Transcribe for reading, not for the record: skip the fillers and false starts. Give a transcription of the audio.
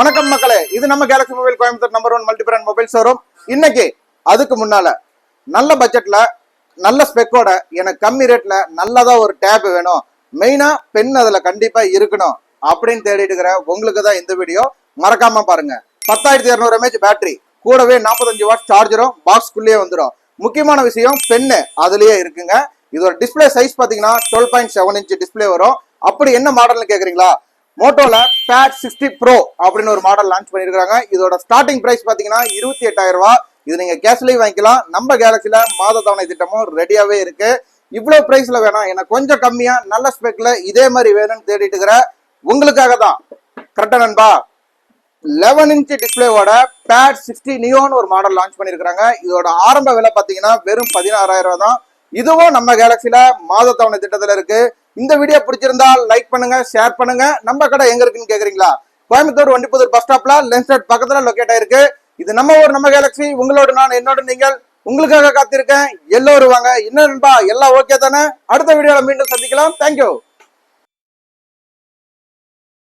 வணக்கம் மக்களே, இது நம்ம Galaxy mobile Coimbatore number 1 multi brand mobile showroom. இன்னைக்கு அதுக்கு முன்னால நல்ல பட்ஜெட்ல நல்ல ஸ்பெக்கோட எனக்கு கம்மி ரேட்ல நல்லதா ஒரு டேப் வேணும், மெயினா பென் அதுல கண்டிப்பா இருக்கணும் அப்படின்னு தேடிட்டு இருக்கிற உங்களுக்கு தான் இந்த வீடியோ. மறக்காம பாருங்க. 10200 mAh பேட்டரி கூடவே 45 வாட் சார்ஜரும் பாக்ஸ்குள்ளேயே வந்துடும். முக்கியமான விஷயம் பென்னு அதுலயே இருக்குங்க. இதோட டிஸ்பிளே சைஸ் பாத்தீங்கன்னா 12.7 இன்ச் டிஸ்பிளே வரும். அப்படி என்ன மாடல்னு கேக்குறீங்களா? மோட்டோல பேட் 60 ப்ரோ அப்படின்னு ஒரு மாடல் லான்ச் பண்ணிருக்காங்க. இதோட ஸ்டார்டிங் பிரைஸ் பாத்தீங்கன்னா 28,000 ரூபாய். இது நீங்க கேஷ்லயும் வாங்கிக்கலாம். நம்ம கேலக்சில மாத தவணை திட்டமும் ரெடியாவே இருக்கு. இவ்வளவு பிரைஸ்ல வேணாம், எனக்கு கொஞ்சம் கம்மியா நல்ல ஸ்பெக்ல இதே மாதிரி வேணும்னு தேடிட்டு இருக்கிற உங்களுக்காக தான். கரெக்டா நண்பா? 11 இன்ச் டிஸ்பிளேவோட பேட் 60 நியோன்னு ஒரு மாடல் லான்ச் பண்ணிருக்காங்க. இதோட ஆரம்ப விலை பாத்தீங்கன்னா வெறும் 16,000 ரூபாய் தான். இதுவும் நம்ம கேலக்சில மாத தவணை திட்டத்துல இருக்கு. இந்த வீடியோ பிடிச்சிருந்தா லைக் பண்ணுங்க, ஷேர் பண்ணுங்க. நம்ம கடை எங்க இருக்குன்னு கேக்குறீங்களா? கோயம்புத்தூர் வண்டிப்புதூர் பஸ் ஸ்டாப்ல லென்ஸ் ரோட் பக்கத்துல லொகேட் ஆயிருக்கு. இது நம்ம ஊர் நம்ம கேலக்சி. உங்களோட நான், என்னோட நீங்கள். உங்களுக்காக காத்திருக்கேன். எல்லோரும் வாங்க. என்ன நண்பா, எல்லாம் ஓகே தானே? அடுத்த வீடியோல மீண்டும் சந்திக்கலாம். தேங்க்யூ.